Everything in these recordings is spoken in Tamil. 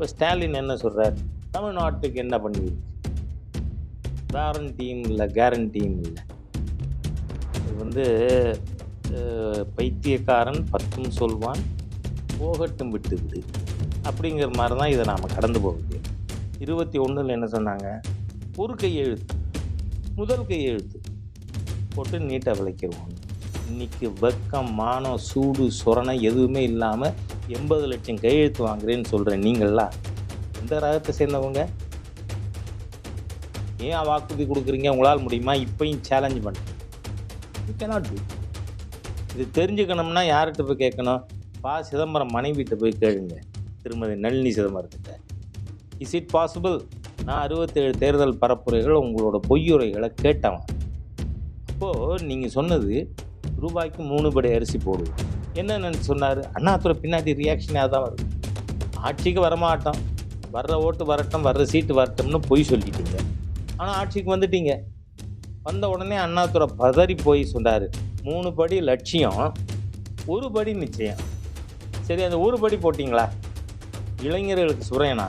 இப்போ ஸ்டாலின் என்ன சொல்கிறார், தமிழ்நாட்டுக்கு என்ன பண்ணியிருக்கு, வாரண்டியும் இல்லை கேரண்டியும் இல்லை. இது வந்து பைத்தியக்காரன் பத்தும் சொல்வான் போகட்டும் விட்டு விடு அப்படிங்கிற மாதிரி தான் இதை நாம் கடந்து போக முடியும். 21 என்ன சொன்னாங்க, ஒரு கையெழுத்து முதல் கையெழுத்து போட்டு நீட்டாக விளைக்கிறோம். இன்னைக்கு வெக்கம் மானம் சூடு சொரணை எதுவுமே இல்லாமல் 80 லட்சம் கையெழுத்து வாங்குறேன்னு சொல்கிறேன். நீங்கள்லாம் எந்த ரகத்தை சேர்ந்தவங்க? ஏன் வாக்குறுதி கொடுக்குறீங்க? உங்களால் முடியுமா? இப்பயும் சேலஞ்ச் பண்ணுறேன். You cannot do. இது தெரிஞ்சுக்கணும்னா யார்கிட்ட போய் கேட்கணும்? சிதம்பரம் மனைவிட்ட போய் கேளுங்க, திருமதி நளினி சிதம்பரத்திட்ட. Is it possible? நான் 67 தேர்தல் பரப்புரைகள் உங்களோட பொய்யுரைகளை கேட்டவன். அப்போது நீங்கள் சொன்னது ரூபாய்க்கு 3 படி அரிசி போடுவோம் என்னென்னு சொன்னார். அண்ணாதுரை பின்னாடி ரியாக்ஷனாக தான் வருது. ஆட்சிக்கு வரமாட்டோம், வர்ற ஓட்டு வரட்டும், வர்ற சீட்டு வரட்டும்னு பொய் சொல்லிட்டீங்க. ஆனால் ஆட்சிக்கு வந்துட்டீங்க. வந்த உடனே அண்ணாதுரை பதறி போய் சொன்னார், 3 படி லட்சியம், 1 படி நிச்சயம். சரி, அந்த 1 படி போட்டிங்களா? இளைஞர்களுக்கு சுரையனா?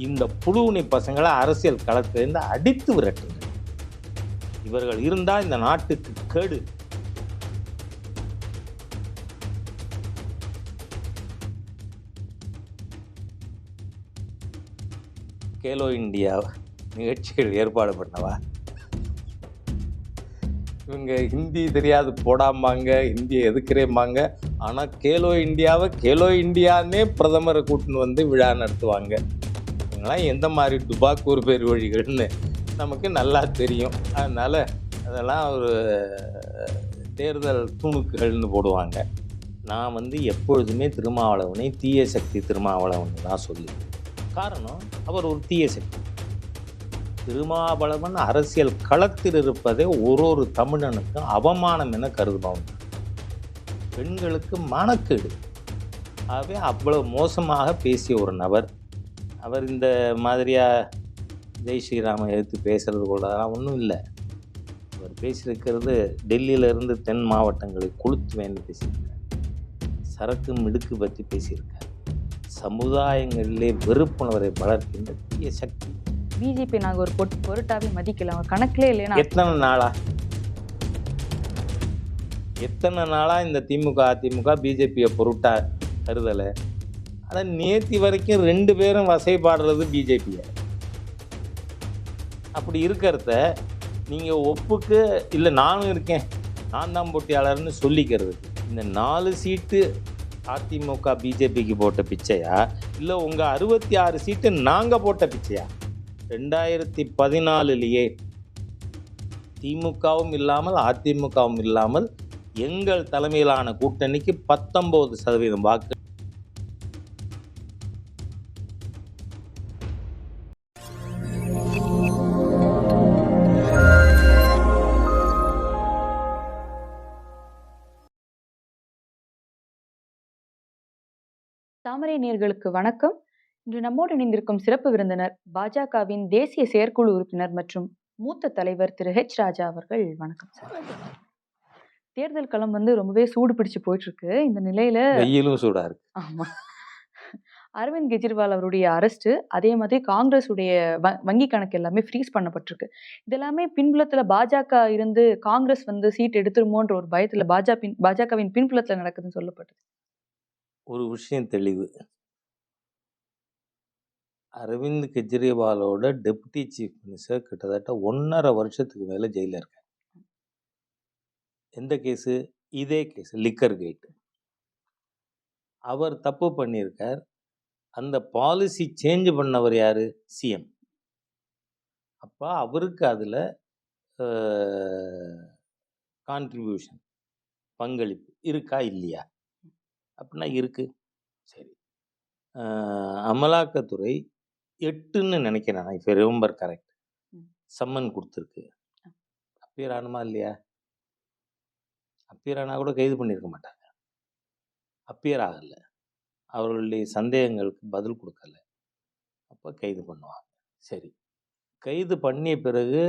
இந்த புழுவுனி பசங்களை அரசியல் களத்திலிருந்து அடித்து விரட்டுங்க. இவர்கள் இருந்தால் இந்த நாட்டுக்கு கேடு. கேலோ இந்தியா நிகழ்ச்சிகள் ஏற்பாடு பண்ணவா? இவங்க ஹிந்தி தெரியாது போடாமாங்க, ஹிந்தியை எதுக்குறேம்பாங்க. ஆனால் கேலோ இந்தியாவை கேலோ இந்தியானே பிரதமரை கூட்டின்னு வந்து விழா நடத்துவாங்க. இவங்களாம் எந்த மாதிரி டுபாக்கூர் பேர் வழிகள்னு நமக்கு நல்லா தெரியும். அதனால் அதெல்லாம் ஒரு தேர்தல் துணுக்குகள்னு போடுவாங்க. நான் வந்து எப்பொழுதுமே திருமாவளவனை தீய சக்தி திருமாவளவன் தான் சொல்லுவேன். காரணம், அவர் ஒரு தீய சக்தி. திருமாவளவன் அரசியல் களத்தில் இருப்பதே ஒரு தமிழனுக்கும் அவமானம் என கருதுபவன். பெண்களுக்கு மானக்கேடு. ஆகவே அவ்வளவு மோசமாக பேசிய ஒரு நபர். அவர் இந்த மாதிரியா ஜெய் ஸ்ரீராமை எடுத்து பேசுறது கூட அதெல்லாம் ஒன்றும் இல்லை. அவர் பேசியிருக்கிறது டெல்லியிலிருந்து தென் மாவட்டங்களை கொளுத்துவேன்னு பேசியிருக்கார். சரக்கு மிடுக்கு பற்றி பேசியிருக்கார். சமுதாயங்களிலே வெறுப்புணர்வை வளர்க்கின்ற தீய சக்தி. பிஜேபி நாங்கள் ஒரு பொருட்டாவே மதிக்கலாம், கணக்கிலே இல்லைன்னா எத்தனை நாளா இந்த திமுக அதிமுக பிஜேபியை பொருட்டா கருதலை. ஆனால் நேத்தி வரைக்கும் 2 பேரும் வசைப்பாடுறது பிஜேபியை. அப்படி இருக்கிறத நீங்கள் ஒப்புக்கு இல்லை, நானும் இருக்கேன், நான் தான் போட்டியாளர்னு சொல்லிக்கிறது. இந்த 4 சீட்டு அதிமுக பிஜேபிக்கு போட்ட பிச்சையா, இல்லை உங்கள் 66 சீட்டு நாங்கள் போட்ட பிச்சையா? 2014 திமுகவும் இல்லாமல் அதிமுகவும் இல்லாமல் எங்கள் தலைமையிலான கூட்டணிக்கு 19% வாக்கு. தாமரை நேயர்களுக்கு வணக்கம். இன்று நம்மோடு இணைந்திருக்கும் சிறப்பு விருந்தினர் பாஜகவின் தேசிய செயற்குழு உறுப்பினர் மற்றும் மூத்த தலைவர் திரு ஹெச் ராஜா அவர்கள். வணக்கம் சார். தேர்தல் களம் ரொம்பவே சூடு பிடிச்சு போயிட்டு இருக்கு. இந்த நிலையில வெயிலும் சூடா இருக்கு. ஆமா, அரவிந்த் கெஜ்ரிவால் அவருடைய அரெஸ்ட், அதே மாதிரி காங்கிரஸ் உடைய வங்கி கணக்கு எல்லாமே ஃப்ரீஸ் பண்ணப்பட்டிருக்கு. இதெல்லாமே பின்புலத்துல பாஜக இருந்து காங்கிரஸ் சீட் எடுத்துருமோன்ற ஒரு பயத்துல பாஜகவின் பின்புலத்துல நடக்குதுன்னு சொல்லப்பட்டது. ஒரு விஷயம் தெளிவு, அரவிந்த் கெஜ்ரிவாலோட டெப்டி சீஃப் மினிஸ்டர் கிட்டத்தட்ட 1.5 வருஷத்துக்கு மேலே ஜெயிலில் இருக்காங்க. எந்த கேஸு? இதே கேஸ், லிக்கர் கேட். அவர் தப்பு பண்ணியிருக்கார். அந்த பாலிசி சேஞ்ச் பண்ணவர் யார்? சிஎம். அப்போ அவருக்கு அதில் கான்ட்ரிபியூஷன், பங்களிப்பு இருக்கா இல்லையா? அப்படின்னா இருக்குது. சரி, அமலாக்கத்துறை 8ன்னு நினைக்கிறேன், இப்போ ரிமெம்பர் கரெக்ட், சம்மன் கொடுத்துருக்கு. அப்பியர் ஆனுமா இல்லையா? அப்பியர் ஆனால் கூட கைது பண்ணியிருக்க மாட்டாங்க. அப்பியர் ஆகலை, அவர்களுடைய சந்தேகங்களுக்கு பதில் கொடுக்கல, அப்போ கைது பண்ணுவாங்க. சரி, கைது பண்ணிய பிறகு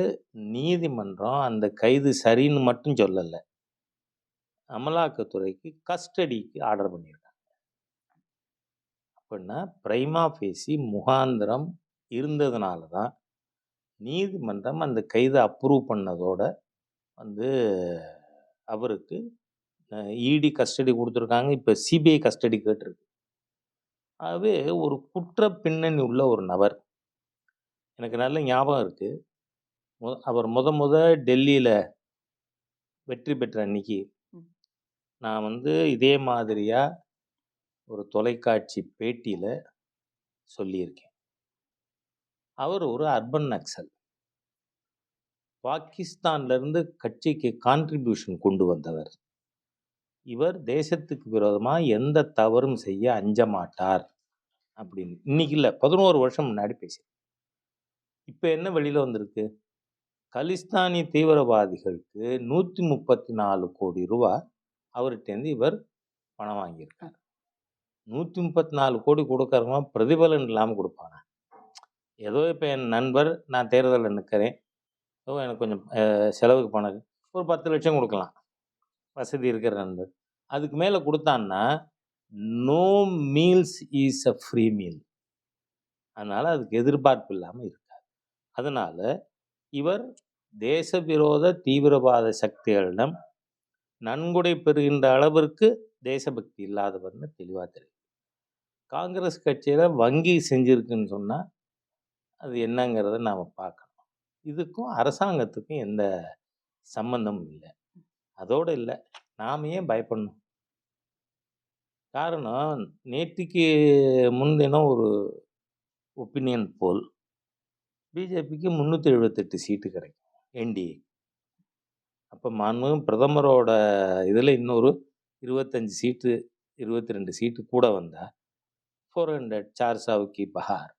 நீதிமன்றம் அந்த கைது சரின்னு மட்டும் சொல்லலை, அமலாக்கத்துறைக்கு கஸ்டடிக்கு ஆர்டர் பண்ணியிருக்காங்க. அப்படின்னா பிரைமா ஃபேசி முகாந்திரம் இருந்ததுனால தான் நீதிமன்றம் அந்த கைதை அப்ரூவ் பண்ணதோட வந்து அவருக்கு இடி கஸ்டடி கொடுத்துருக்காங்க. இப்போ சிபிஐ கஸ்டடி கேட்டிருக்கு. ஆகவே ஒரு குற்ற பின்னணி உள்ள ஒரு நபர். எனக்கு நல்ல ஞாபகம் இருக்கு. அவர் முத டெல்லியில வெற்றி பெற்ற அன்னைக்கு ம். நான் வந்து இதே மாதிரியா ஒரு தொலைக்காட்சி பேட்டியில சொல்லியிருக்கேன். அவர் ஒரு அர்பன் நக்சல். பாகிஸ்தான்ல இருந்து கட்சிக்கு கான்ட்ரிபியூஷன் கொண்டு வந்தவர். இவர் தேசத்துக்கு விரோதமா எந்த தவறும் செய்ய அஞ்ச மாட்டார் அப்படின்னு. இன்னைக்கு இல்ல, 11 வருஷம் முன்னாடி பேசி. இப்ப என்ன வெளியில வந்திருக்கு? கலிஸ்தானி தீவிரவாதிகளுக்கு 134 கோடி ரூபாய் அவர்கிட்டேருந்து இவர் பணம் வாங்கியிருக்கார். 134 கோடி கொடுக்கறவன் பிரதிபலன் இல்லாம கொடுப்பானா? ஏதோ இப்ப என் நண்பர், நான் தேர்தல்ல நிக்கிறேன், ஏதோ எனக்கு கொஞ்சம் செலவுக்கு பணம் ஒரு 10 லட்சம் கொடுக்கலாம், வசதி இருக்கிற நண்பர். அதுக்கு மேல கொடுத்தான்னா no meals is a free meal. அதனால அதுக்கு எதிர்பார்ப்பு இல்லாம இருக்காது. அதனால இவர் தேசவிரோத தீவிரவாத சக்திகளிடம் நன்கொடை பெறுகின்ற அளவிற்கு தேசபக்தி இல்லாதவர்னு தெளிவா தெரியும். காங்கிரஸ் கட்சியில வங்கி செஞ்சிருக்குன்னு சொன்னா அது என்னங்கிறத நாம பார்க்கணும். இதுக்கும் அரசாங்கத்துக்கும் எந்த சம்பந்தமும் இல்லை. அதோட இல்லை, நாம ஏன் பயப்படணும்? காரணம், நேற்றுக்கு முன்தினம் ஒரு ஒப்பீனியன் போல் பிஜேபிக்கு 378 சீட்டு கிடைக்கும் என்டிஏ. அப்போ மாண்புமிகு பிரதமரோட இதில் இன்னொரு 25 சீட்டு 22 சீட்டு கூட வந்தா 400 400 பஹார்.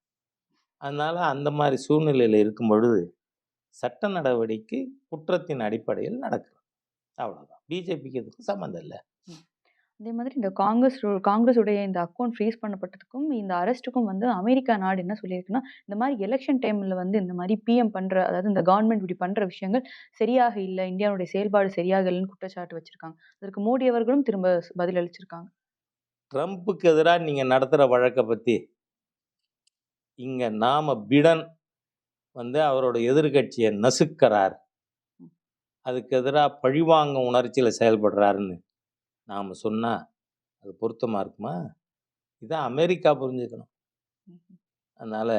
அதனால அந்த மாதிரி சூழ்நிலையில் இருக்கும் பொழுது சட்ட நடவடிக்கை குற்றத்தின் அடிப்படையில் நடக்கிறது. அவ்வளோதான். பிஜேபிக்கு இதுக்கும் சம்மந்தம் இல்லை. அதே மாதிரி இந்த காங்கிரஸுடைய இந்த அக்கவுண்ட் ஃப்ரீஸ் பண்ணப்பட்டதுக்கும், இந்த அரெஸ்ட்டுக்கும் வந்து அமெரிக்கா நாடு என்ன சொல்லியிருக்குன்னா, இந்த மாரி எலக்ஷன் டைம்ல வந்து இந்த மாரி பிஎம் பண்ற, அதாவது இந்த கவர்ன்மெண்ட் இப்படி பண்ற விஷயங்கள் சரியாக இல்ல. இந்தியாவுடைய செயல்பாடு சரியாக இல்லன்னு குற்றச்சாட்டு வச்சிருக்காங்க. அதற்கு மோடி அவர்களும் திரும்ப பதில் அளிச்சிருக்காங்க. ட்ரம்ப்புக்கு எதிராக நீங்க நடத்துற வழக்கை பத்தி இங்க நாம பிடன் வந்து அவரோட எதிர்கட்சியை நசுக்கிறார், அதுக்கு எதிராக பழிவாங்க உணர்ச்சியில செயல்படுறாருன்னு நாம சொன்னா அது பொருத்தமா இருக்குமா? இதான் அமெரிக்கா புரிஞ்சுக்கணும். அதனால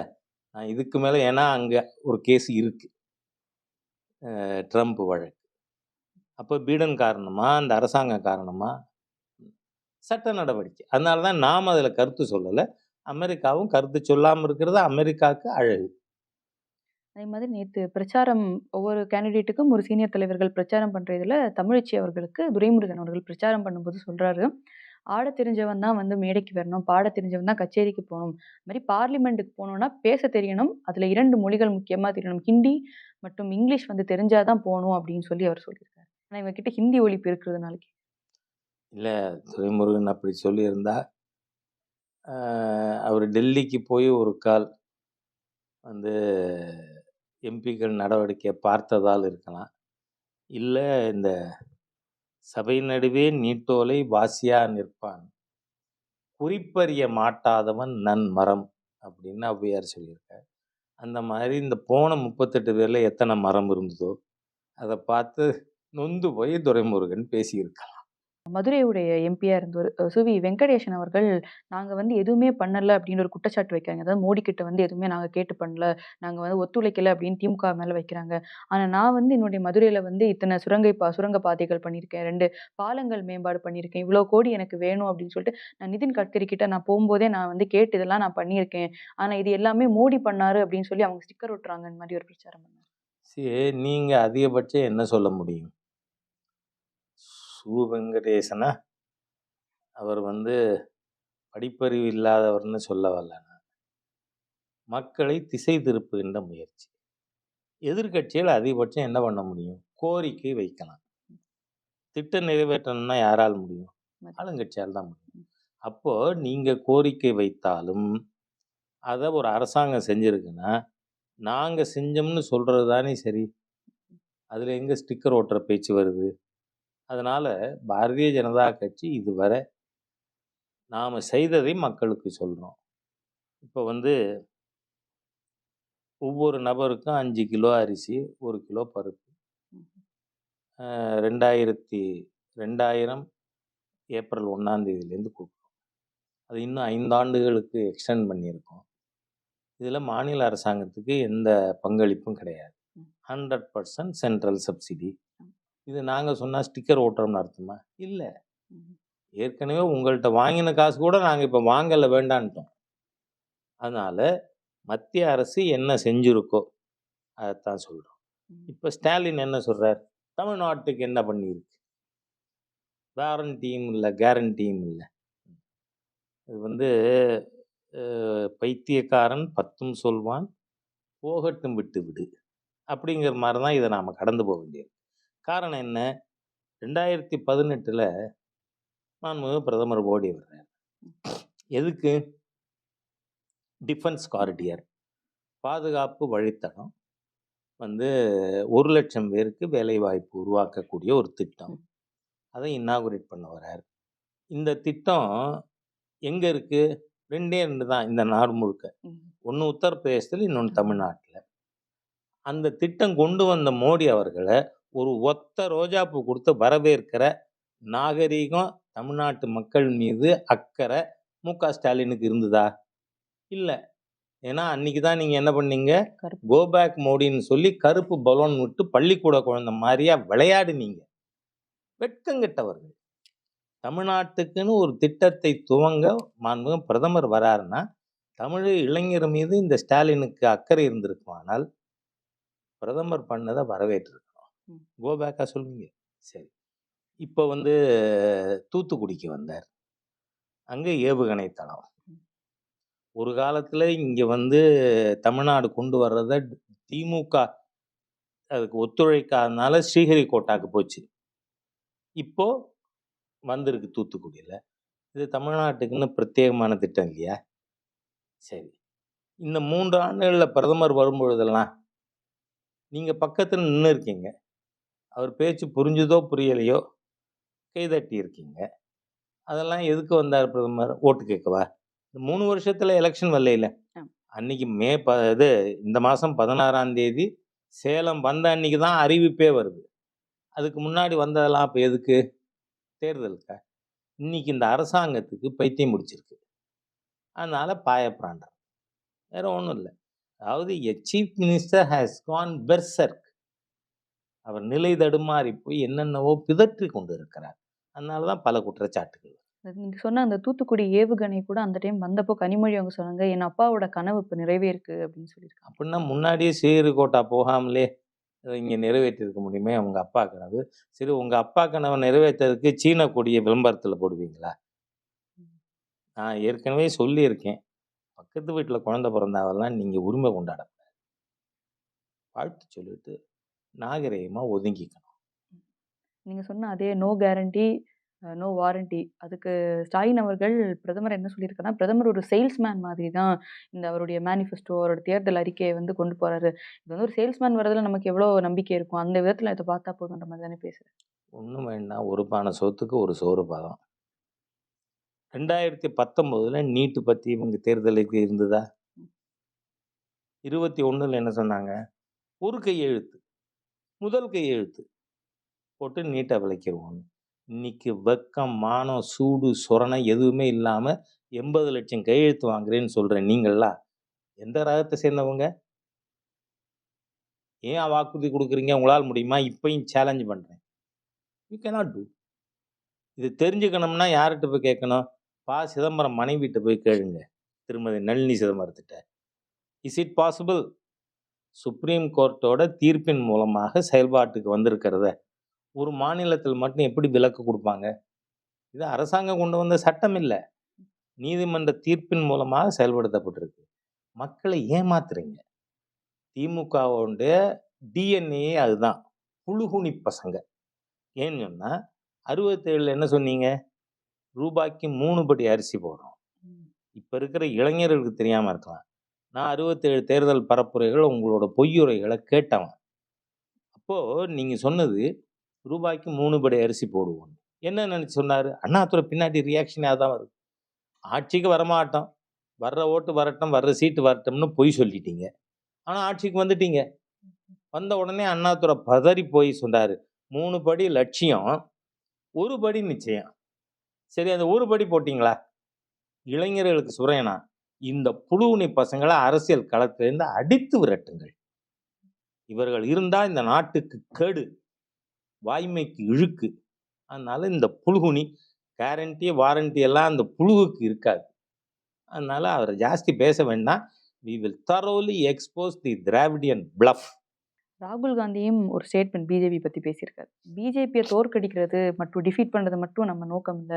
நான் இதுக்கு மேல, ஏன்னா அங்க ஒரு கேஸ் இருக்கு, ட்ரம்ப் வழக்கு. அப்போ பீடன் காரணமா, அந்த அரசாங்கம் காரணமா? சட்ட நடவடிக்கை. அதனால தான் நாம் அதில் கருத்து சொல்லலை. அமெரிக்காவும் கருத்து சொல்லாமல் இருக்கிறது அமெரிக்காவுக்கு அழகு. அதே மாதிரி நேத்து பிரச்சாரம் ஒவ்வொரு கேண்டிடேட்டுக்கும் ஒரு சீனியர் தலைவர்கள் பிரச்சாரம் பண்ற இதுல தமிழச்சி அவர்களுக்கு துரைமுருகன் அவர்கள் பிரச்சாரம் பண்ணும்போது சொல்றாரு, ஆடத் தெரிஞ்சவன் தான் வந்து மேடைக்கு வரணும், பாடத் தெரிஞ்சவன் தான் கச்சேரிக்கு போணும். அது மாரி பார்லிமென்ட்க்கு போணும்னா பேசத் தெரியணும். அதுல 2 மொழிகள் முக்கியமா தெரியணும். ஹிந்தி மற்றும் இங்கிலீஷ் வந்து தெரிஞ்சா தான் போணும் அப்படின்னு சொல்லி அவர் சொல்லியிருக்காரு. ஆனா இவங்க கிட்ட ஹிந்தி ஒலிப்பு இருக்குது நாளைக்கு. இல்லை, துரைமுருகன் அப்படி சொல்லியிருந்தா அவர் டெல்லிக்கு போய் ஒரு கால் வந்து எம்பிக்கள் நடவடிக்கையை பார்த்ததால் இருக்கலாம். இல்லை, இந்த சபை நடுவே நீட்டோலை வாசியா நிற்பான், குறிப்பறிய மாட்டாதவன் நன் மரம் அப்படின்னு ஔவையார் சொல்லியிருக்கார். அந்த மாதிரி இந்த போன 38 பேரில் எத்தனை மரம் இருந்ததோ அதை பார்த்து நொந்து போய் துரைமுருகன் பேசியிருக்கலாம். மதுரையுடைய எம்பியா இருந்தவர் சுவி வெங்கடேசன் அவர்கள், நாங்க வந்து எதுவுமே பண்ணல அப்படின்னு ஒரு குற்றச்சாட்டு வைக்கிறாங்க. அதாவது மோடி கிட்ட வந்து எதுவுமே நாங்க கேட்டு பண்ணல, நாங்க வந்து ஒத்துழைக்கல அப்படின்னு திமுக மேல வைக்கிறாங்க. ஆனா நான் வந்து என்னுடைய மதுரையில வந்து இத்தனை சுரங்க பாதைகள் பண்ணியிருக்கேன், 2 பாலங்கள் மேம்பாடு பண்ணியிருக்கேன், இவ்வளோ கோடி எனக்கு வேணும் அப்படின்னு சொல்லிட்டு நான் நிதின் கட்கரி கிட்ட நான் போம்போதே நான் வந்து கேட்டு இதெல்லாம் நான் பண்ணியிருக்கேன். ஆனா இது எல்லாமே மோடி பண்ணாரு அப்படின்னு சொல்லி அவங்க ஸ்டிக்கர் ஒட்டுறாங்கன்னு மாதிரி ஒரு பிரச்சாரம் பண்ணாங்க. சரி, நீங்க அதிகபட்சம் என்ன சொல்ல முடியும்? சு வெங்கடேசனா அவர் வந்து படிப்பறிவு இல்லாதவர்னு சொல்ல வரல. மக்களை திசை திருப்புகின்ற முயற்சி. எதிர்க்கட்சிகள் அதிகபட்சம் என்ன பண்ண முடியும்? கோரிக்கை வைக்கலாம். திட்டம் நிறைவேற்றணும்னா யாரால் முடியும்? ஆளுங்கட்சியால் தான் முடியும். அப்போ நீங்க கோரிக்கை வைத்தாலும் அதை ஒரு அரசாங்கம் செஞ்சிருக்குன்னா நாங்க செஞ்சோம்னு சொல்றது தானே சரி. அதுல எங்க ஸ்டிக்கர் ஓட்டுற பேச்சு வருது? அதனால பாரதிய ஜனதா கட்சி இதுவரை நாம் செய்ததை மக்களுக்கு சொல்கிறோம். இப்போ வந்து ஒவ்வொரு நபருக்கும் 5 கிலோ அரிசி, 1 கிலோ பருப்பு. 2000 ஏப்ரல் 1ஆம் தேதியிலேருந்து கொடுக்குறோம். அது இன்னும் 5 ஆண்டுகளுக்கு எக்ஸ்டெண்ட் பண்ணியிருக்கோம். இதில் மாநில அரசாங்கத்துக்கு எந்த பங்களிப்பும் கிடையாது. 100% சென்ட்ரல் சப்சிடி. இது நாங்கள் சொன்னால் ஸ்டிக்கர் ஓட்டுறோம்னு அர்த்தமா? இல்லை. ஏற்கனவே உங்கள்கிட்ட வாங்கின காசு கூட நாங்கள் இப்போ வாங்கலை, வேண்டான்ட்டோம். அதனால் மத்திய அரசு என்ன செஞ்சுருக்கோ அதைத்தான் சொல்கிறோம். இப்போ ஸ்டாலின் என்ன சொல்கிறார்? தமிழ்நாட்டுக்கு என்ன பண்ணியிருக்கு? வாரண்டியும் இல்லை, கேரண்டியும் இல்லை. இது வந்து பைத்தியக்காரன் 10 சொல்வான், போகட்டும் விட்டு விடு அப்படிங்கிற மாதிரி தான் இதை நாம் கடந்து போக வேண்டியது. காரணம் என்ன? 2018 மாண்புமிகு பிரதமர் மோடி வர்றார். எதுக்கு? டிஃபென்ஸ் காரிடியர், பாதுகாப்பு வழித்தடம் வந்து 1,00,000 பேருக்கு வேலைவாய்ப்பு உருவாக்கக்கூடிய ஒரு திட்டம். அதை இன்னாகுரேட் பண்ண வர்றார். இந்த திட்டம் எங்கே இருக்குது? 2 தான் இந்த நாடு முழுக்க. ஒன்று உத்தரப்பிரதேசத்தில், இன்னொன்று தமிழ்நாட்டில். அந்த திட்டம் கொண்டு வந்த மோடி அவர்களை ஒரு ஒத்த ரோஜாப்பூ கொடுத்து வரவேற்கிற நாகரீகம் தமிழ்நாட்டு மக்கள் மீது அக்கறை மு.க. ஸ்டாலினுக்கு இருந்ததா? இல்லை. ஏன்னா அன்னைக்கு தான் நீங்கள் என்ன பண்ணீங்க? கோ பேக் மோடின்னு சொல்லி கருப்பு பலூன் விட்டு பள்ளிக்கூட குழந்தை மாதிரியா விளையாடுனீங்க. வெட்கங்கெட்டவர்கள். தமிழ்நாட்டுக்குன்னு ஒரு திட்டத்தை துவங்க மாண்புமிகு பிரதமர் வராருன்னா தமிழ் இளைஞர் மீது இந்த ஸ்டாலினுக்கு அக்கறை இருந்திருக்குமானால் பிரதமர் பண்ணதை வரவேற்றிருக்கணும். கோ பேக்கா சொல்லுவீங்க. சரி, இப்போ வந்து தூத்துக்குடிக்கு வந்தார். அங்கே ஏவுகணை தளம். ஒரு காலத்தில் இங்கே வந்து தமிழ்நாடு கொண்டு வர்றத திமுக அதுக்கு ஒத்துழைக்காதனால ஸ்ரீஹரிகோட்டாக்கு போச்சு. இப்போ வந்திருக்கு தூத்துக்குடியில். இது தமிழ்நாட்டுக்குன்னு பிரத்யேகமான திட்டம் இல்லையா? சரி, இந்த 3 ஆண்டுகளில் பிரதமர் வரும்பொழுதெல்லாம் நீங்கள் பக்கத்தில் நின்று இருக்கீங்க. அவர் பேச்சு புரிஞ்சுதோ புரியலையோ கைதட்டி இருக்கீங்க. அதெல்லாம் எதுக்கு வந்தார் பிரதமர்? ஓட்டு கேட்கவா? 3 வருஷத்தில் எலெக்ஷன் வரல. அன்னைக்கு இந்த மாதம் 16ஆம் தேதி சேலம் வந்த அன்னைக்கு தான் அறிவிப்பே வருது. அதுக்கு முன்னாடி வந்ததெல்லாம் அப்போ எதுக்கு? தேர்தலுக்கா? இன்னைக்கு இந்த அரசாங்கத்துக்கு பைத்தியம் முடிச்சிருக்கு. அதனால பாயப்பிராண்டார். வேற ஒன்றும் இல்லை. அதாவது சீஃப் மினிஸ்டர் ஹேஸ் கான் பெர்சர்க். அவர் நிலை தடுமாறி போய் என்னென்னவோ பிதற்றி கொண்டு இருக்கிறார். அதனால தான் பல குற்றச்சாட்டுகள். நீங்க சொன்ன அந்த தூத்துக்குடி ஏவுகணை கூட அந்த டைம் வந்தப்போ கனிமொழி அவங்க சொன்னாங்க, என் அப்பாவோட கனவு இப்போ நிறைவேறிருக்கு அப்படின்னு சொல்லியிருக்காங்க. அப்படின்னா முன்னாடியே ஸ்ரீஹரிகோட்டா போகாமலே இங்கே நிறைவேற்றிருக்க முடியுமே உங்க அப்பா கனவு. சரி, உங்க அப்பா கனவை நிறைவேற்றுறதுக்கு சீன கொடியை விளம்பரத்தில் போடுவீங்களா? நான் ஏற்கனவே சொல்லியிருக்கேன், பக்கத்து வீட்டில் குழந்தை பிறந்தாவெல்லாம் நீங்கள் உரிமை கொண்டாட வாழ்த்து சொல்லிட்டு நாகரிகமாக ஒதுங்கிக்கணும். நீங்க சொன்ன அதே நோ கேரண்டி நோ வாரண்டி, அதுக்கு ஸ்டாலின் அவர்கள் பிரதமர் என்ன சொல்லியிருக்காருன்னா, பிரதமர் ஒரு சேல்ஸ்மேன் மாதிரி தான் இந்த அவருடைய மேனிஃபெஸ்டோ, அவரோட தேர்தல் அறிக்கையை வந்து கொண்டு போறாரு. இது வந்து ஒரு சேல்ஸ்மேன் வரதுல நமக்கு எவ்வளோ நம்பிக்கை இருக்கும், அந்த விதத்தில் இதை பார்த்தா போதுன்ற மாதிரி தானே பேசுறேன். ஒன்றும் வேண்டாம், ஒரு பானை சொத்துக்கு ஒரு சோறு பாதம். 2019 நீட்டு பற்றி இவங்க தேர்தலுக்கு இருந்ததா? 21 என்ன சொன்னாங்க? ஒரு கையெழுத்து, முதல் கையெழுத்து போட்டு நீட்டை விளைக்கிறோம். இன்னைக்கு வெக்கம், மானம், சூடு, சொரணை எதுவுமே இல்லாமல் 80 லட்சம் கையெழுத்து வாங்குறேன்னு சொல்கிறேன். நீங்களா எந்த ரகத்தை சேர்ந்தவங்க? ஏன் வாக்குறுதி கொடுக்குறீங்க? உங்களால் முடியுமா? இப்பயும் சேலஞ்ச் பண்ணுறேன். You cannot do. இது தெரிஞ்சுக்கணும்னா யார்கிட்ட போய் கேட்கணும்? சிதம்பரம் மனைவிட்ட போய் கேளுங்க, திருமதி நளினி சிதம்பரத்திட்ட. Is it possible? சுப்ரீம் கோர்ட்டோட தீர்ப்பின் மூலமாக செயல்பாட்டுக்கு வந்திருக்கிறத ஒரு மாநிலத்தில் மட்டும் எப்படி விலக்கு கொடுப்பாங்க? இது அரசாங்கம் கொண்டு வந்த சட்டம் இல்லை, நீதிமன்ற தீர்ப்பின் மூலமாக செயல்படுத்தப்பட்டிருக்கு. மக்களை ஏமாத்துறீங்க. திமுகவுடைய டிஎன்ஏ அதுதான், புழுகுனி பசங்க. ஏன்னு சொன்னால் 67 என்ன சொன்னீங்க? ரூபாய்க்கு 3 படி அரிசி போடுறோம். இப்போ இருக்கிற இளைஞர்களுக்கு தெரியாமல் இருக்கலாம். நான் 67 தேர்தல் பரப்புரைகள் உங்களோட பொய்யுரைகளை கேட்டவன். அப்போது நீங்கள் சொன்னது ரூபாய்க்கு 3 படி அரிசி போடுவோம். என்ன நினச்சி சொன்னார்? அண்ணாதுரை பின்னாடி ரியாக்ஷனாக தான் வருது. ஆட்சிக்கு வரமாட்டோம். வர்ற ஓட்டு வரட்டும், வர்ற சீட்டு வரட்டும்னு பொய் சொல்லிட்டீங்க. ஆனா ஆட்சிக்கு வந்துட்டீங்க. வந்த உடனே அண்ணாதுரை பதறி போய் சொன்னாரு. 3 படி லட்சியம், 1 படி நிச்சயம். சரி அந்த 1 படி போட்டீங்களா? இளைஞர்களுக்கு சுரையனா, இந்த புழுவுனி பசங்கள அரசியல் களத்திலிருந்து அடித்து விரட்டுங்கள். இவர்கள் இருந்தா இந்த நாட்டுக்கு கேடு, வாய்மைக்கு இழுக்கு. அதனால இந்த புழுகுனி கேரண்டி, வாரண்டி எல்லாம் அந்த புழுவுக்கு இருக்காது. அதனால அவர் ஜாஸ்தி பேச வேண்டாம். We will thoroughly expose the Dravidian bluff. ராகுல் காந்தியும் ஒரு ஸ்டேட்மெண்ட் பிஜேபி பத்தி பேசியிருக்காரு. பிஜேபியை தோற்கடிக்கிறது மற்றும் டிஃபீட் பண்றது மட்டும் நம்ம நோக்கம் இல்ல.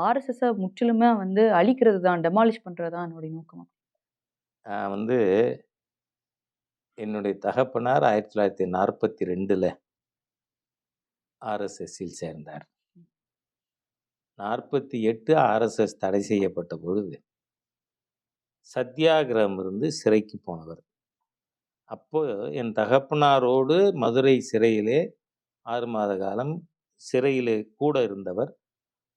ஆர்எஸ்எஸ் முற்றிலுமே வந்து அழிக்கிறது தான், டெமாலிஷ் பண்றது தான் என்னுடைய நோக்கம். நான் வந்து என்னுடைய தகப்பனார் 1942ல ஆர்எஸ்எஸ்ஸில் சேர்ந்தார். 48 ஆர்எஸ்எஸ் தடை செய்யப்பட்ட பொழுது சத்தியாகிரகம் இருந்து சிறைக்கு போனவர். அப்போ என் தகப்பனாரோடு மதுரை சிறையிலே 6 மாத காலம் சிறையிலே கூட இருந்தவர்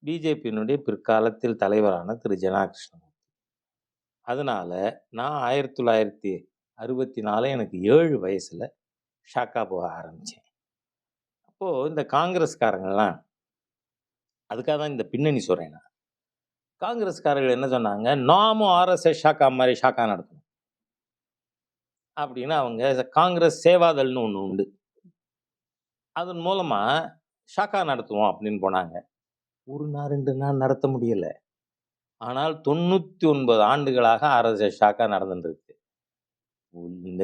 பிஜேபியினுடைய பிற்காலத்தில் தலைவரான திரு ஜனா கிருஷ்ணமூர்த்தி. அதனால நான் 1964 எனக்கு 7 வயசுல ஷாக்கா போக ஆரம்பிச்சேன். அப்போ இந்த காங்கிரஸ்காரங்கெல்லாம் அதுக்காக தான் இந்த பின்னணி சொல்றேன் நான். காங்கிரஸ்காரர்கள் என்ன சொன்னாங்க, நாமும் ஆர்எஸ்எஸ் ஷாக்கா மாதிரி ஷாக்கா நடத்தணும் அப்படின்னு அவங்க காங்கிரஸ் சேவாதள்னு ஒன்று உண்டு, அதன் மூலமா ஷாக்கா நடத்துவோம் அப்படின்னு போனாங்க. 1 நாள் 2 நாள் நடத்த முடியல. ஆனால் 99 ஆண்டுகளாக ஆர்எஸ்எஸ் ஷாக்கா நடந்துருக்கு. இந்த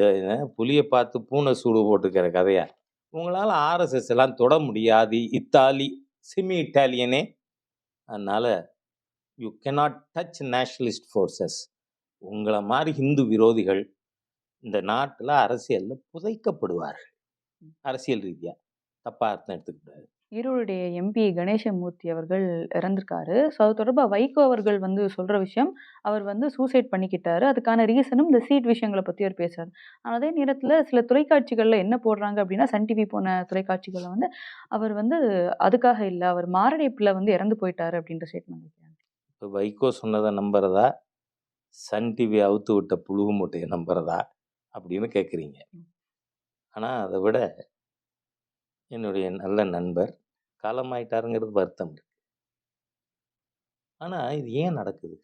புலியை பார்த்து பூனை சூடு போட்டுக்கிற கதையா? உங்களால் ஆர்எஸ்எஸ் எல்லாம் தொட முடியாது, இத்தாலி செமி இட்டாலியனே. அதனால you cannot touch nationalist forces. உங்களை மாதிரி ஹிந்து விரோதிகள் இந்த நாட்டில் அரசியலில் புதைக்கப்படுவார்கள். அரசியல் ரீதியாக தப்பா அர்த்தம் எடுத்துக்கூடாது. ஈரோடுடைய எம்பி கணேசமூர்த்தி அவர்கள் இறந்திருக்காரு. ஸோ அது தொடர்பாக வைகோ அவர்கள் வந்து சொல்ற விஷயம், அவர் வந்து சூசைட் பண்ணிக்கிட்டாரு. அதுக்கான ரீசனும் இந்த சீட் விஷயங்களை பற்றி அவர் பேசுறாரு. ஆனால் அதே நேரத்தில் சில தொலைக்காட்சிகளில் என்ன போடுறாங்க அப்படின்னா, சன் டிவி போன தொலைக்காட்சிகளில் வந்து அவர் வந்து அதுக்காக இல்லை, அவர் மாரடைப்பில் வந்து இறந்து போயிட்டாரு அப்படின்ற ஸ்டேட்மெண்ட் வைக்கிறாங்க. இப்போ வைகோ சொன்னதை நம்புறதா, சன் டிவி அவுத்து விட்ட புழுகு மூட்டையை நம்புறதா அப்படின்னு கேட்குறீங்க. ஆனால் அதை விட என்னுடைய நல்ல நண்பர் காலமாயிட்டாருங்கிறது வருத்தம் இருக்கு. ஆனால் இது ஏன் நடக்குது?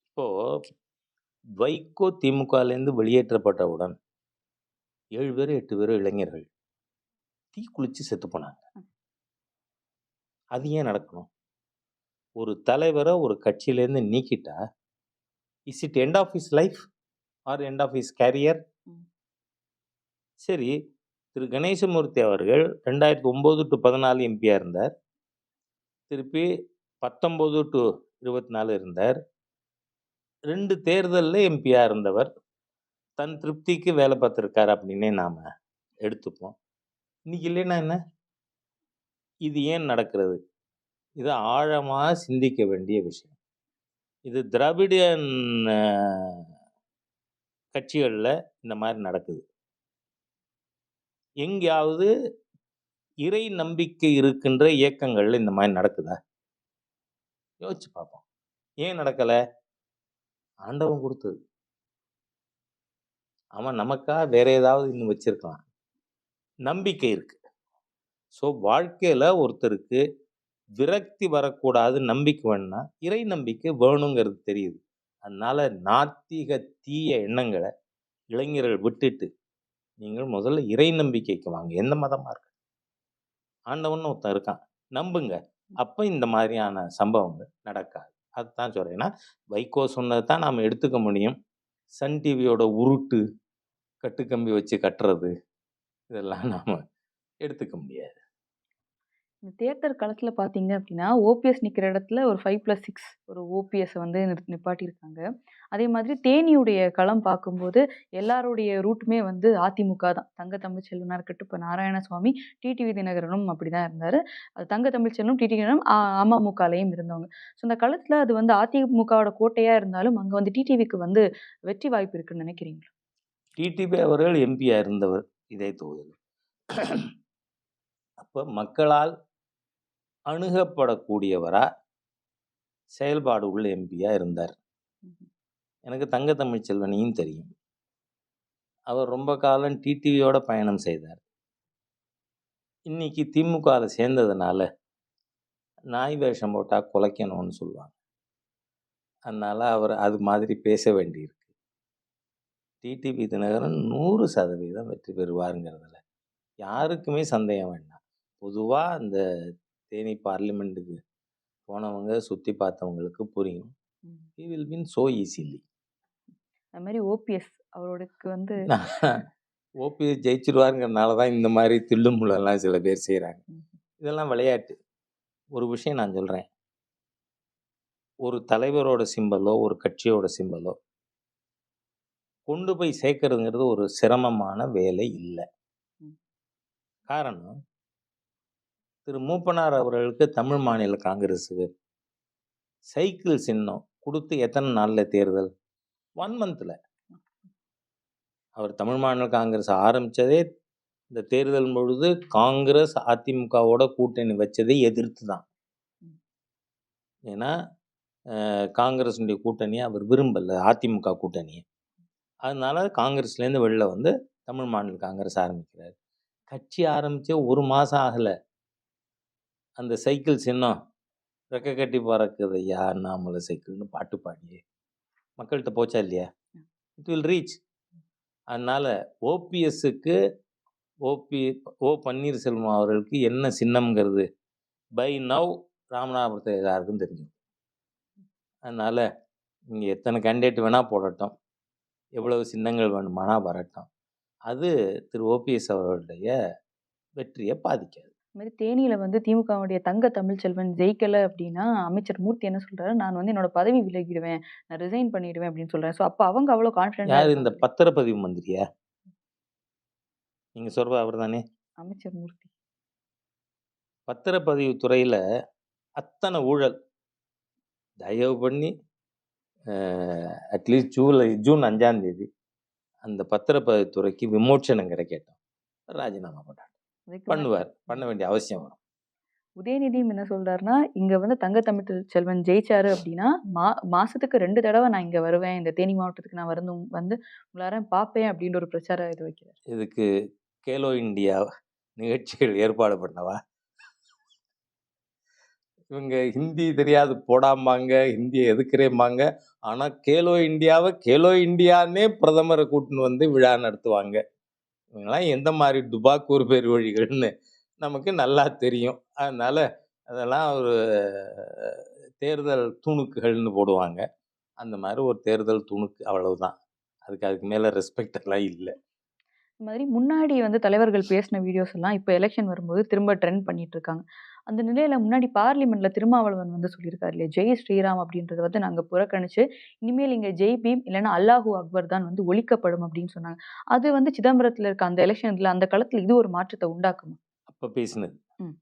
இப்போ வைகோ திமுகலேருந்து வெளியேற்றப்பட்டவுடன் 7 பேர் 8 பேர் இளைஞர்கள் தீ குளிச்சு செத்து போனாங்க. அது ஏன் நடக்கணும்? ஒரு தலைவரை ஒரு கட்சியிலேருந்து நீக்கிட்டா is it end of his life or end of his career? சரி, திரு கணேசமூர்த்தி அவர்கள் 2009 to 14 எம்பியாக இருந்தார். திருப்பி 19 to 24 இருந்தார். 2 தேர்தலில் எம்பியாக இருந்தவர். தன் திருப்திக்கு வேலை பார்த்துருக்காரு அப்படின்னே நாம் எடுத்துப்போம். இன்னைக்கு இல்லைன்னா என்ன? இது ஏன் நடக்கிறது? இது ஆழமாக சிந்திக்க வேண்டிய விஷயம். இது திராவிடியன் கட்சிகளில் இந்த மாதிரி நடக்குது. எங்கேயாவது இறை நம்பிக்கை இருக்கின்ற இயக்கங்கள்ல இந்த மாதிரி நடக்குதா? யோசிச்சு பார்ப்போம். ஏன் நடக்கலை? ஆண்டவன் கொடுத்தது. அவன் நமக்கா வேற ஏதாவது இன்னும் வச்சிருக்கலாம். நம்பிக்கை இருக்கு. ஸோ வாழ்க்கையில் ஒருத்தருக்கு விரக்தி வரக்கூடாது, நம்பிக்கை வேணும்னா இறை நம்பிக்கை வேணுங்கிறது தெரியுது. அதனால நாத்திக தீய எண்ணங்களை இளைஞர்கள் விட்டுட்டு நீங்கள் முதல்ல இறை நம்பிக்கைக்கு வாங்க. எந்த மதமாக இருக்கு, ஆண்டவன் ஒருத்தன் இருக்கான், நம்புங்க. அப்போ இந்த மாதிரியான சம்பவங்கள் நடக்காது. அதுதான் சொல்கிறேன்னா, வைகோ சொன்னது தான் நாம் எடுத்துக்க முடியும். சன் டிவியோட உருட்டு கட்டுக்கம்பி வச்சு கட்டுறது இதெல்லாம் நாம் எடுத்துக்க முடியாது. இந்த தேர்தல் களத்துல பார்த்தீங்க அப்படின்னா, ஓபிஎஸ் நிக்கிற இடத்துல ஒரு 5+6 ஒரு ஓபிஎஸ் வந்து நிப்பாட்டியிருக்காங்க. அதே மாதிரி தேனியுடைய களம் பார்க்கும்போது எல்லாருடைய ரூட்டுமே வந்து அதிமுக தான். தங்க தமிழ்ச்செல்வனா இருக்கட்டும், இப்போ நாராயணசுவாமி, டிடிவி தினகரனும் அப்படிதான் இருந்தாரு. அது தங்க தமிழ்ச்செல்வனும், டிடிவி தினகரனும் அமமுகலையும் இருந்தவங்க. ஸோ இந்த களத்துல அது வந்து அதிமுகவோட கோட்டையா இருந்தாலும், அங்க வந்து டிடிவிக்கு வந்து வெற்றி வாய்ப்பு இருக்குன்னு நினைக்கிறீங்களா? டிடிவி அவர்கள் எம்பியாக இருந்தவர் இதே தொகுதியில். அப்போ மக்களால் அணுகப்படக்கூடியவரா, செயல்பாடு உள்ள எம்பியாக இருந்தார். ம்ஹ்ம். எனக்கு தங்க தமிழ்ச்செல்வனையும் தெரியும். அவர் ரொம்ப காலம் டிடிவியோட பயணம் செய்தார். இன்னைக்கு திமுகவில் சேர்ந்ததுனால நாய் வேஷம் போட்டால் குலைக்கணும்னு சொல்லுவாங்க. அதனால அவர் அது மாதிரி பேச வேண்டியிருக்கு. டிடிவி தினகரன் 100% வெற்றி பெறுவாருங்கிறதுல யாருக்குமே சந்தேகம் வேண்டாம். பொதுவாக அந்த தேனி பார்லிமெண்ட்டுக்கு போனவங்க சுற்றி பார்த்தவங்களுக்கு புரியும். ம். he will win so easily. அது மாதிரி ஓபிஎஸ் அவரோடக்கு வந்து ஓபிஎஸ் ஜெயிச்சிருவாருங்கிறனால தான் இந்த மாதிரி தில்லுமுள்ளெல்லாம் சில பேர் செய்கிறாங்க. இதெல்லாம் விளையாட்டு. ஒரு விஷயம் நான் சொல்கிறேன், ஒரு தலைவரோட சிம்பலோ ஒரு கட்சியோட சிம்பலோ கொண்டு போய் சேர்க்கறதுங்கிறது ஒரு சிரமமான வேலை இல்லை. ம். காரணம், திரு மூப்பனார் அவர்களுக்கு தமிழ் மாநில காங்கிரஸுக்கு சைக்கிள் சின்னம் கொடுத்து எத்தனை நாளில் தேர்தல்? 1 மந்த்தில். அவர் தமிழ் மாநில காங்கிரஸ் ஆரம்பித்ததே இந்த தேர்தல் பொழுது காங்கிரஸ் அதிமுகவோட கூட்டணி வச்சதை எதிர்த்து தான். ஏன்னா காங்கிரஸுடைய கூட்டணியை அவர் விரும்பலை, அதிமுக கூட்டணியை. அதனால காங்கிரஸ்லேருந்து வெளில வந்து தமிழ் மாநில காங்கிரஸ் ஆரம்பிக்கிறார். கட்சி ஆரம்பித்து 1 மாதம் ஆகலை, அந்த சைக்கிள் சின்னம் ரெக்க கட்டி பறக்குது ஐயா அண்ணாமலை சைக்கிள்னு பாட்டு பாடியே மக்கள்கிட்ட போச்சா இல்லையா? It will reach. அதனால் ஓபிஎஸ்ஸுக்கு ஓ பன்னீர்செல்வம் அவர்களுக்கு என்ன சின்னம்ங்கிறது பை நவ் ராமநாதபுரத்தில் எல்லாருக்கும் தெரியும். அதனால் இங்கே எத்தனை கேண்டிடேட் வேணால் போடட்டும், எவ்வளவு சின்னங்கள் வேணுமானா வரட்டும், அது திரு ஓபிஎஸ் அவர்களுடைய வெற்றியை பாதிக்காது. இது மாதிரி தேனியில வந்து திமுகவுடைய தங்க தமிழ்ச்செல்வன் ஜெயிக்கல அப்படின்னா அமைச்சர் மூர்த்தி என்ன சொல்றாரு, நான் வந்து என்னோட பதவி விலகிடுவேன், நான் ரிசைன் பண்ணிடுவேன் அப்படின்னு சொல்றாரு. ஸோ அப்போ அவங்க அவ்வளோ கான்ஃபிடென்ட்டா யார் இந்த இருக்காங்க. பத்திரப்பதிவு மந்திரியா? நீங்கள் சொல்கிற அவர் தானே? அமைச்சர் மூர்த்தி. பத்திரப்பதிவு துறையில் அத்தனை ஊழல். தயவு பண்ணி அட்லீஸ்ட் ஜூன் 5ஆம் தேதி அந்த பத்திரப்பதிவு துறைக்கு விமோச்சனம் கிடைக்கட்டும், ராஜினாமா பண்ணார். அதுக்கு பண்ணுவார், பண்ண வேண்டிய அவசியம் வரும். உதயநிதியும் என்ன சொல்றாருன்னா, இங்க வந்து தங்க தமிழ்ச்செல்வன் ஜெயிச்சாரு அப்படின்னா, மாசத்துக்கு 2 தடவை நான் இங்க வருவேன். இந்த தேனி மாவட்டத்துக்கு நான் வந்து எல்லாரும் பார்ப்பேன் அப்படின்ற ஒரு பிரச்சார இது வைக்கிறார். இதுக்கு கேலோ இந்தியா நிகழ்ச்சிகள் ஏற்பாடு பண்ணவா? இவங்க ஹிந்தி தெரியாது போடாமாங்க, ஹிந்தியை எதுக்குறேம்பாங்க. ஆனால் கேலோ இந்தியாவை கேலோ இந்தியான்னே பிரதமரை கூட்டின்னு வந்து விழா நடத்துவாங்க. இவங்கெல்லாம் எந்த மாதிரி டுபாக்கூர் பேர் வழிகள்னு நமக்கு நல்லா தெரியும். அதனால அதெல்லாம் ஒரு தேர்தல் துணுக்குகள்னு போடுவாங்க. அந்த மாதிரி ஒரு தேர்தல் துணுக்கு, அவ்வளவுதான். அதுக்கு மேலே ரெஸ்பெக்ட் எல்லாம் இல்லை. இந்த மாதிரி முன்னாடி வந்து தலைவர்கள் பேசின வீடியோஸ் எல்லாம் இப்போ எலெக்ஷன் வரும்போது திரும்ப ட்ரெண்ட் பண்ணிட்டு இருக்காங்க. அந்த நிலையில முன்னாடி பார்லிமெண்ட்ல திருமாவளவன் வந்து சொல்லியிருக்காரு இல்லையா, ஜெய் ஸ்ரீராம் அப்படின்றத வந்து நாங்க புறக்கணிச்சு இனிமேல் இங்க ஜெய் பீம் இல்லைன்னா அல்லாஹூ அக்பர் தான் வந்து ஒழிக்கப்படும் அப்படின்னு சொன்னாங்க. அது வந்து சிதம்பரத்துல இருக்க அந்த எலெக்ஷன்ல அந்த களத்துல இது ஒரு மாற்றத்தை உண்டாக்குமா? அப்போ பேசினது. ம்.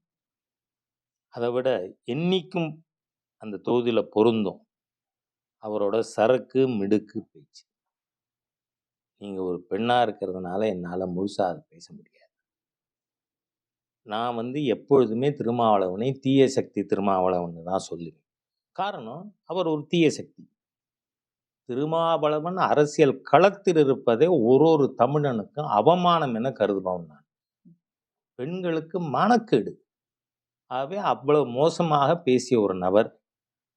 அதை விட என்னைக்கும் அந்த தொகுதியில் பொருந்தும் அவரோட சரக்கு மிடுக்கு பேச்சு. நீங்கள் ஒரு பெண்ணாக இருக்கிறதுனால என்னால் முழுசாக அதை பேச முடியாது. நான் வந்து எப்பொழுதுமே திருமாவளவனை தீய சக்தி திருமாவளவன் தான் சொல்லுவேன். காரணம், அவர் ஒரு தீய சக்தி. திருமாவளவன் அரசியல் களத்தில் இருப்பதே ஒரு தமிழனுக்கும் அவமானம் என கருதுபவன் நான். பெண்களுக்கு மானக்கேடு. ஆகவே அவ்வளவு மோசமாக பேசிய ஒரு நபர்.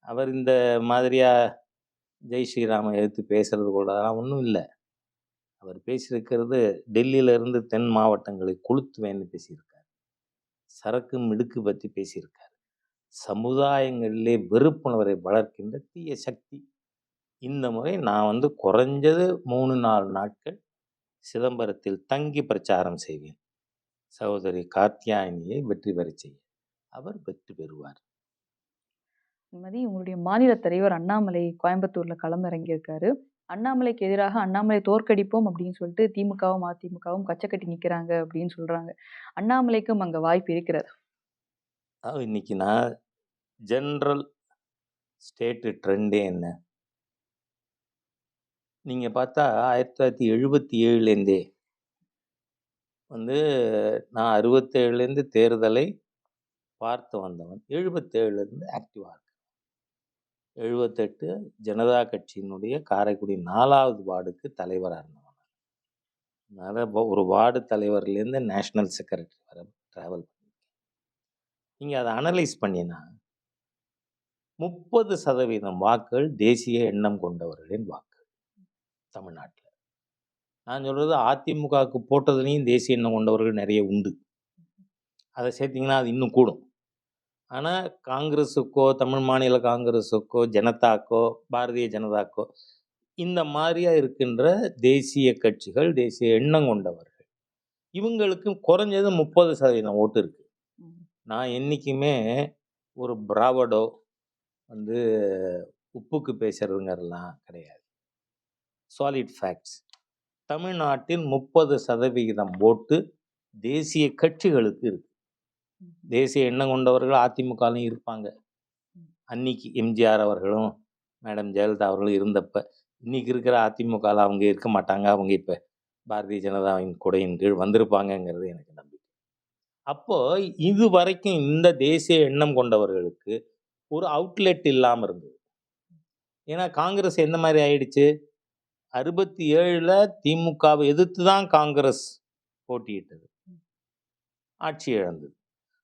அவர் இந்த மாதிரியா ஜெய் ஸ்ரீராமை எதிர்த்து பேசுறது கூட ஒன்றும் இல்லை. அவர் பேசியிருக்கிறது டெல்லியிலிருந்து தென் மாவட்டங்களை கொளுத்துவேன்னு பேசியிருக்கார். சரக்கு மிடுக்கு பற்றி பேசியிருக்கார். சமுதாயங்களிலே வெறுப்புணர்வை வளர்க்கின்ற தீய சக்தி. இந்த முறை நான் வந்து குறைஞ்சது 3-4 நாட்கள் சிதம்பரத்தில் தங்கி பிரச்சாரம் செய்வேன். சகோதரி கார்த்தியாயனியை வெற்றி பெற செய்ய அவர் வெற்றி பெறுவார். இந்த மாதிரி உங்களுடைய மாநில தலைவர் அண்ணாமலை கோயம்புத்தூர்ல களமிறங்கியிருக்காரு. அண்ணாமலைக்கு எதிராக அண்ணாமலை தோற்கடிப்போம் அப்படின்னு சொல்லிட்டு திமுகவும் அதிமுகவும் கச்சை கட்டி நிக்கிறாங்க அப்படின்னு சொல்றாங்க. அண்ணாமலைக்கும் அங்க வாய்ப்பு இருக்கிறது. இன்னைக்கு நான் ஜென்ரல் ஸ்டேட்டு ட்ரெண்டே என்ன, நீங்கள் பார்த்தா 1977லேருந்தே வந்து நான் 67லேருந்து தேர்தலை பார்த்து வந்தவன். 77லேருந்து ஆக்டிவாக இருக்கேன். 78 ஜனதா கட்சியினுடைய காரைக்குடி 4வது வார்டுக்கு தலைவராக இருந்தவன். அதனால் ஒரு வார்டு தலைவர்லேருந்து நேஷனல் செக்ரட்டரி வரை ட்ராவல் பண்ணி நீங்கள் அதை அனலைஸ் பண்ணினா 30% வாக்குகள் தேசிய எண்ணம் கொண்டவர்களின் வாக்கு தமிழ்நாட்டில். நான் சொல்கிறது அதிமுகவுக்கு போட்டதுலேயும் தேசிய எண்ணம் கொண்டவர்கள் நிறைய உண்டு. அதை சேர்த்திங்கன்னா அது இன்னும் கூடும். ஆனால் காங்கிரஸுக்கோ, தமிழ் மாநில காங்கிரஸுக்கோ, ஜனதாக்கோ, பாரதிய ஜனதாக்கோ இந்த மாதிரியா இருக்கின்ற தேசிய கட்சிகள், தேசிய எண்ணம் கொண்டவர்கள், இவங்களுக்கு குறைஞ்சது 30% ஓட்டு இருக்குது. நான் என்றைக்குமே ஒரு பிராவடோ வந்து உப்புக்கு பேசுறதுங்கிறதுலாம் கிடையாது. Solid facts. தமிழ்நாட்டில் 30% ஓட்டு தேசிய கட்சிகளுக்கு இருக்கு. தேசிய எண்ணம் கொண்டவர்கள் அதிமுகலையும் இருப்பாங்க. அன்னைக்கு எம்ஜிஆர் அவர்களும் மேடம் ஜெயலலிதா அவர்களும் இருந்தப்ப, இன்னைக்கு இருக்கிற அதிமுகவில் அவங்க இருக்க மாட்டாங்க. அவங்க இப்போ பாரதிய ஜனதாவின் கொடையின் கீழ் வந்திருப்பாங்கங்கிறது எனக்கு நம்பிக்கை. அப்போ இது வரைக்கும் இந்த தேசிய எண்ணம் கொண்டவர்களுக்கு ஒரு அவுட்லெட் இல்லாமல் இருந்தது. ஏன்னா காங்கிரஸ் எந்த மாதிரி ஆயிடுச்சு, 67ல் திமுகவை எதிர்த்து தான் காங்கிரஸ் போட்டியிட்டது, ஆட்சி இழந்தது.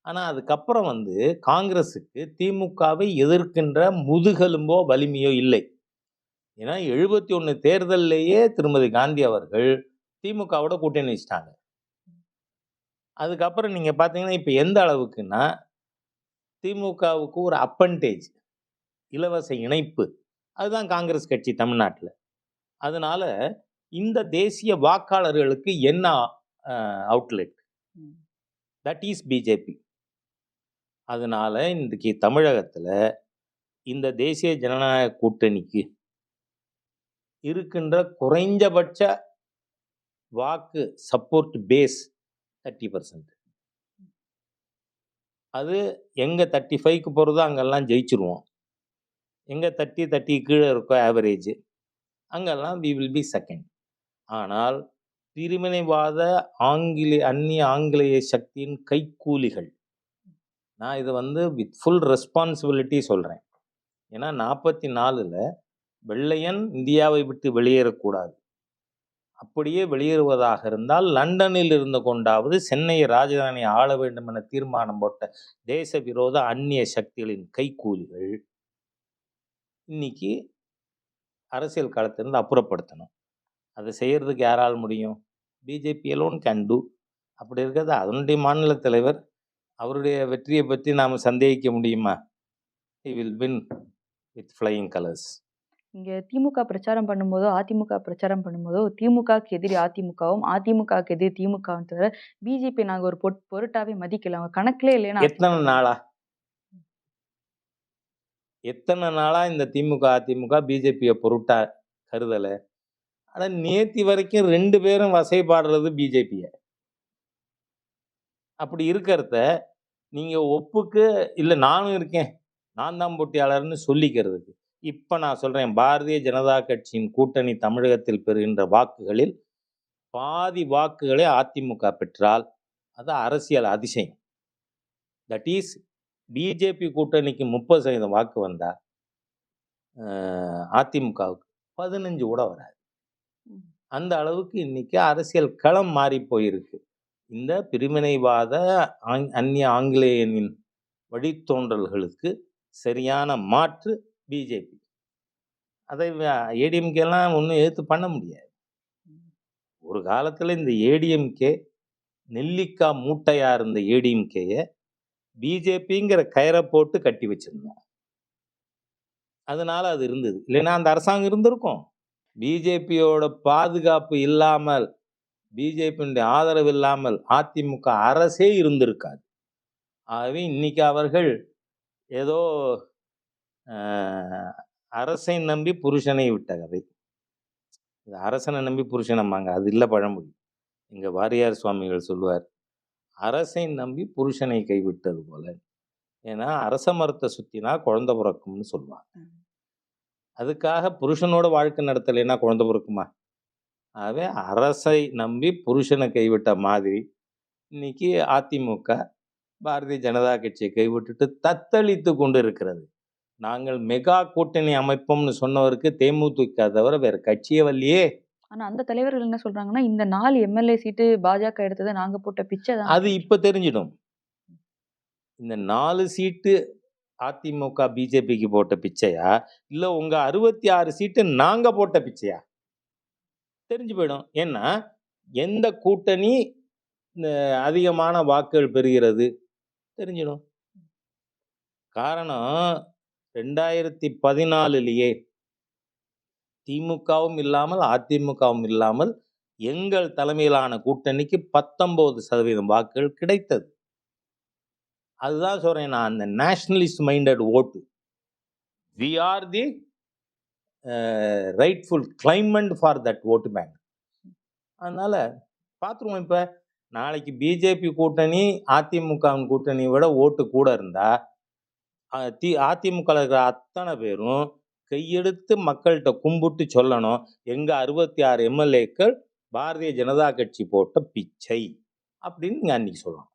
ஆனால் அதுக்கப்புறம் வந்து காங்கிரஸுக்கு திமுகவை எதிர்க்கின்ற முதுகெலும்போ வலிமையோ இல்லை. ஏன்னா 71 தேர்தல்லையே திருமதி காந்தி அவர்கள் திமுகவோட கூட்டணி வச்சிட்டாங்க. அதுக்கப்புறம் நீங்கள் பார்த்தீங்கன்னா இப்போ எந்த அளவுக்குன்னா திமுகவுக்கு ஒரு அப்பன்டேஜ், இலவச இணைப்பு, அதுதான் காங்கிரஸ் கட்சி தமிழ்நாட்டில். அதனால இந்த தேசிய வாக்காளர்களுக்கு என்ன அவுட்லெட், தட் இஸ் பிஜேபி. அதனால இன்றைக்கு தமிழகத்தில் இந்த தேசிய ஜனநாயக கூட்டணிக்கு இருக்கின்ற குறைஞ்சபட்ச வாக்கு சப்போர்ட் பேஸ் 30%. அது எங்கே 35க்கு போகிறதோ அங்கெல்லாம் ஜெயிச்சிருவோம். எங்கே 30 கீழே இருக்கோ ஆவரேஜ், அங்கெல்லாம் வி வில் பி செகண்ட். ஆனால் பிரிவினைவாத அந்நிய ஆங்கிலேய சக்தியின் கைக்கூலிகள், நான் இதை வந்து வித் ஃபுல் ரெஸ்பான்சிபிலிட்டி சொல்கிறேன். ஏன்னா 44ல் வெள்ளையன் இந்தியாவை விட்டு வெளியேறக்கூடாது. அப்படியே வெளியேறுவதாக இருந்தால் லண்டனில் இருந்து கொண்டாவது சென்னையை ராஜதானி ஆள வேண்டும் என தீர்மானம் போட்ட தேச விரோத அந்நிய சக்திகளின் கைக்கூலிகள் இன்னைக்கு அரசியல் களத்திலிருந்து அப்புறப்படுத்தணும். அதை செய்யறதுக்கு யாரால் முடியும்? BJP alone can do. அப்படி இருக்கிறது அதனுடைய மாநில தலைவர், அவருடைய வெற்றியை பற்றி நாம் சந்தேகிக்க முடியுமா? he will win with flying colors. இங்க திமுக பிரச்சாரம் பண்ணும்போதோ, அதிமுக பிரச்சாரம் பண்ணும்போதோ, திமுகவுக்கு எதிரி அதிமுகவும், அதிமுகவுக்கு எதிரி திமுகவும் தவிர பிஜேபி நாங்க ஒரு பொருட்டாவே மதிக்கல. அவங்க கணக்கிலே இல்லைன்னா எத்தனை நாளா இந்த திமுக அதிமுக பிஜேபியை பொருட்டா கருதல. ஆனா நேத்தி வரைக்கும் 2 பேரும் வசைபாடுறது பிஜேபியை. அப்படி இருக்கிறத நீங்க ஒப்புக்கு இல்லை நானும் இருக்கேன், நான் தான் போட்டியாளர்னு சொல்லிக்கிறதுக்கு. இப்போ நான் சொல்கிறேன், பாரதிய ஜனதா கட்சியின் கூட்டணி தமிழகத்தில் பெறுகின்ற வாக்குகளில் பாதி வாக்குகளை அதிமுக பெற்றால் அது அரசியல் அதிசயம். தட் இஸ் பிஜேபி கூட்டணிக்கு 30% வாக்கு வந்தால் அதிமுகவுக்கு 15 கூட வராது. அந்த அளவுக்கு இன்னைக்கு அரசியல் களம் மாறி போயிருக்கு. இந்த பிரிவினைவாத அந்நிய ஆங்கிலேயனின் வழித்தோன்றல்களுக்கு சரியான மாற்று பிஜேபி. அதை ஏடிஎம்கேலாம் ஒன்றும் எதிர்த்து பண்ண முடியாது. ஒரு காலத்தில் இந்த ஏடிஎம்கே நெல்லிக்காய் மூட்டையாக இருந்த ஏடிஎம்கேயை பிஜேபிங்கிற கயிறை போட்டு கட்டி வச்சிருந்தோம். அதனால அது இருந்தது. இல்லைன்னா அந்த அரசாங்கம் இருந்திருக்கும். பிஜேபியோட பாதுகாப்பு இல்லாமல், பிஜேபியுடைய ஆதரவு இல்லாமல் அதிமுக அரசே இருந்திருக்காது. ஆகவே இன்னைக்கு அவர்கள் ஏதோ அரசை நம்பி புருஷனை விட்ட கதை. இது அரசனை நம்பி புருஷனம்பாங்க, அது இல்லை பழமொழி. எங்கள் வாரியார் சுவாமிகள் சொல்லுவார், அரசை நம்பி புருஷனை கைவிட்டது போல. ஏன்னா அரச மரத்தை சுற்றினா குழந்தை பிறக்கும்னு சொல்லுவாங்க. அதுக்காக புருஷனோட வாழ்க்கை நடத்தலைன்னா குழந்தை பிறக்குமா? ஆகவே அரசை நம்பி புருஷனை கைவிட்ட மாதிரி இன்னைக்கு அதிமுக பாரதிய ஜனதா கட்சியை கைவிட்டுட்டு தத்தளித்து கொண்டு இருக்கிறது. நாங்கள் மெகா கூட்டணி அமைப்போம்னு சொன்னவருக்கு தேமுதிக தவிர வேற கட்சியே வரலையே. ஆனா அந்த தலைவர்கள் என்ன சொல்றாங்கன்னா, இந்த 4 எம்எல்ஏ சீட்டு பாஜக எடுத்தது நாங்க போட்ட பிச்சை தான். அது இப்ப தெரிஞ்சிடும். இந்த 4 சீட்டு அதிமுக, பிஜேபிக்கு போட்ட பிச்சையா? இல்ல உங்க 66 சீட்டு நாங்க போட்ட பிச்சையா? தெரிஞ்சு போயிடும். ஏன்னா, எந்த கூட்டணி அதிகமான வாக்குகள் பெறுகிறது தெரிஞ்சிடும். காரணம் 2014லயே திமுகவும் இல்லாமல், அதிமுகவும் இல்லாமல் எங்கள் தலைமையிலான கூட்டணிக்கு 19% வாக்குகள் கிடைத்தது. அதுதான் சொல்றேன் நான், அந்த nationalist minded vote. We are the rightful claimant for that vote bank. அதனால பார்த்துருவோம். இப்ப நாளைக்கு பிஜேபி கூட்டணி அதிமுகவின் கூட்டணியை விட ஓட்டு கூட இருந்தா அதிமுக இருக்கிற அத்தனை பேரும் கையெடுத்து மக்கள்கிட்ட கும்பிட்டு சொல்லணும், எங்க 66 எம்எல்ஏக்கள் பாரதிய ஜனதா கட்சி போட்ட பிச்சை அப்படின்னு நீங்க அன்னைக்கு சொல்லணும்.